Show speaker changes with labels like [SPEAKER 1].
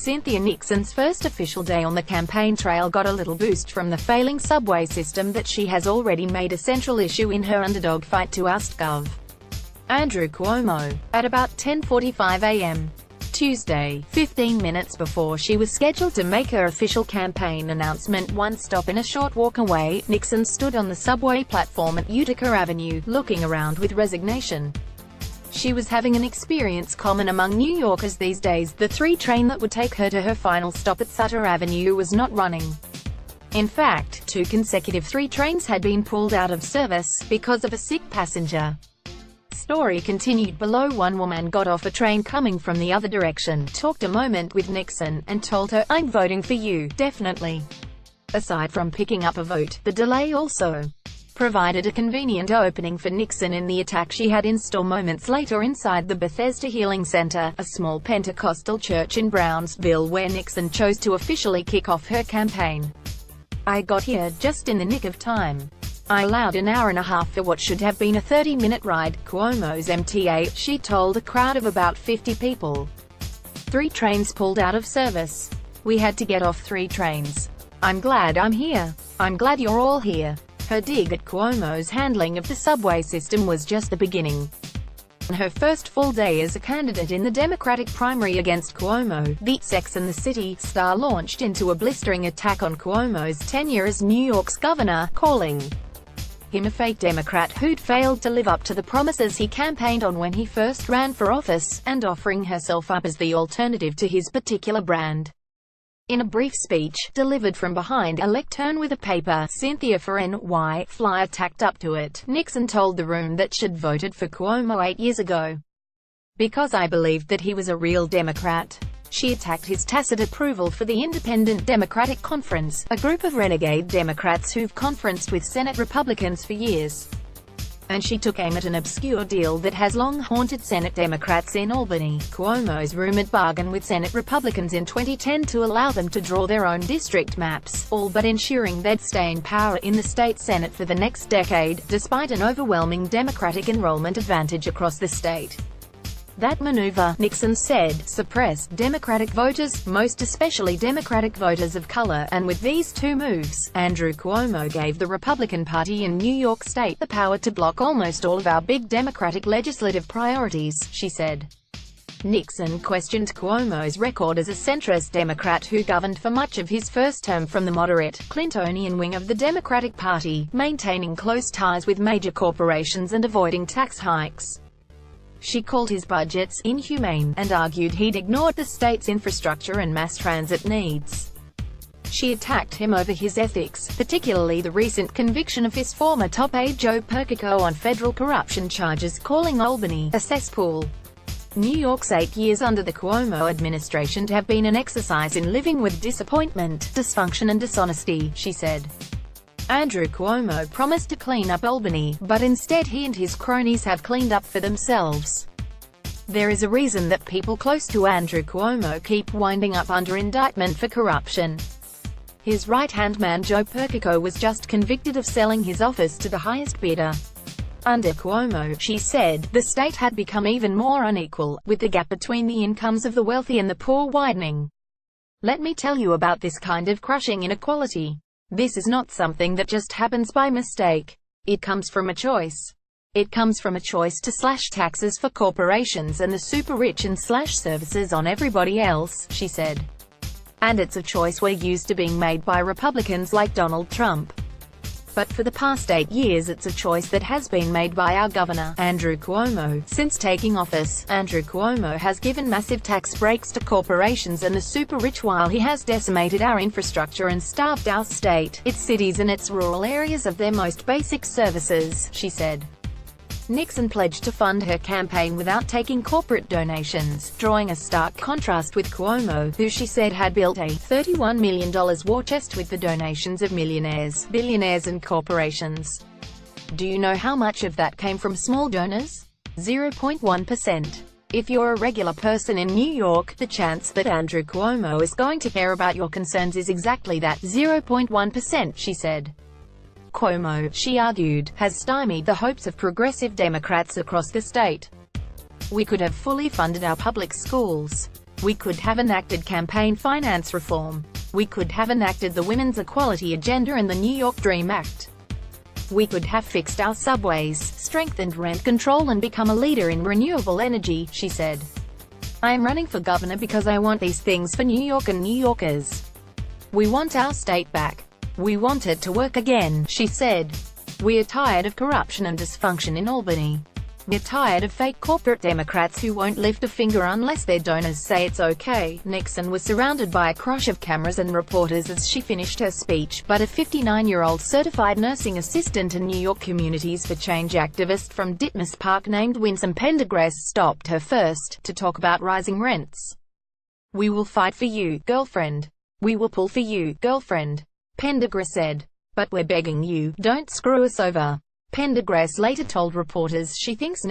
[SPEAKER 1] Cynthia Nixon's first official day on the campaign trail got a little boost from the failing subway system that she has already made a central issue in her underdog fight to oust Gov. Andrew Cuomo. At about 10:45 a.m. Tuesday, 15 minutes before she was scheduled to make her official campaign announcement one stop in a short walk away, Nixon stood on the subway platform at Utica Avenue, looking around with resignation. She was having an experience common among New Yorkers these days. The 3 train that would take her to her final stop at Sutter Avenue was not running. In fact, 2 consecutive 3 trains had been pulled out of service, because of a sick passenger. Story continued below. One woman got off a train coming from the other direction, talked a moment with Nixon, and told her, "I'm voting for you, definitely." Aside from picking up a vote, the delay also provided a convenient opening for Nixon in the attack she had in store moments later inside the Bethesda Healing Center, a small Pentecostal church in Brownsville where Nixon chose to officially kick off her campaign. "I got here just in the nick of time. I allowed an hour and a half for what should have been a 30-minute ride," Cuomo's MTA, she told a crowd of about 50 people. 3 trains pulled out of service. "We had to get off 3 trains. I'm glad I'm here. I'm glad you're all here." Her dig at Cuomo's handling of the subway system was just the beginning. On her first full day as a candidate in the Democratic primary against Cuomo, the Sex and the City star launched into a blistering attack on Cuomo's tenure as New York's governor, calling him a fake Democrat who'd failed to live up to the promises he campaigned on when he first ran for office, and offering herself up as the alternative to his particular brand. In a brief speech, delivered from behind a lectern with a paper Cynthia for NY flyer tacked up to it, Nixon told the room that she'd voted for Cuomo 8 years ago because I believed that he was a real Democrat. She attacked his tacit approval for the Independent Democratic Conference, a group of renegade Democrats who've conferenced with Senate Republicans for years. And she took aim at an obscure deal that has long haunted Senate Democrats in Albany, Cuomo's rumored bargain with Senate Republicans in 2010 to allow them to draw their own district maps, all but ensuring they'd stay in power in the state Senate for the next decade, despite an overwhelming Democratic enrollment advantage across the state. That maneuver, Nixon said, suppressed Democratic voters, most especially Democratic voters of color, and with these 2 moves, Andrew Cuomo gave the Republican Party in New York State the power to block almost all of our big Democratic legislative priorities, she said. Nixon questioned Cuomo's record as a centrist Democrat who governed for much of his first term from the moderate, Clintonian wing of the Democratic Party, maintaining close ties with major corporations and avoiding tax hikes. She called his budgets inhumane, and argued he'd ignored the state's infrastructure and mass transit needs. She attacked him over his ethics, particularly the recent conviction of his former top aide Joe Percico on federal corruption charges, calling Albany a cesspool. New York's 8 years under the Cuomo administration have been an exercise in living with disappointment, dysfunction and dishonesty, she said. Andrew Cuomo promised to clean up Albany, but instead he and his cronies have cleaned up for themselves. There is a reason that people close to Andrew Cuomo keep winding up under indictment for corruption. His right-hand man Joe Percico was just convicted of selling his office to the highest bidder. Under Cuomo, she said, the state had become even more unequal, with the gap between the incomes of the wealthy and the poor widening. Let me tell you about this kind of crushing inequality. This is not something that just happens by mistake. It comes from a choice. It comes from a choice to slash taxes for corporations and the super rich and slash services on everybody else, she said. And it's a choice we're used to being made by Republicans like Donald Trump. But for the past 8 years it's a choice that has been made by our governor, Andrew Cuomo. Since taking office, Andrew Cuomo has given massive tax breaks to corporations and the super rich while he has decimated our infrastructure and starved our state, its cities and its rural areas of their most basic services, she said. Nixon pledged to fund her campaign without taking corporate donations, drawing a stark contrast with Cuomo, who she said had built a $31 million war chest with the donations of millionaires, billionaires and corporations. Do you know how much of that came from small donors? 0.1%. If you're a regular person in New York, the chance that Andrew Cuomo is going to care about your concerns is exactly that, 0.1%, she said. Cuomo, she argued, has stymied the hopes of progressive Democrats across the state. We could have fully funded our public schools. We could have enacted campaign finance reform. We could have enacted the Women's Equality Agenda and the New York Dream Act. We could have fixed our subways, strengthened rent control and become a leader in renewable energy, she said. I am running for governor because I want these things for New York and New Yorkers. We want our state back. We want it to work again, she said. We are tired of corruption and dysfunction in Albany. We're tired of fake corporate Democrats who won't lift a finger unless their donors say it's okay. Nixon was surrounded by a crush of cameras and reporters as she finished her speech, but a 59-year-old certified nursing assistant and New York Communities for Change activist from Ditmas Park named Winsome Pendergrass stopped her first, to talk about rising rents. We will fight for you, girlfriend. We will pull for you, girlfriend, Pendergrass said. But we're begging you, don't screw us over. Pendergrass later told reporters she thinks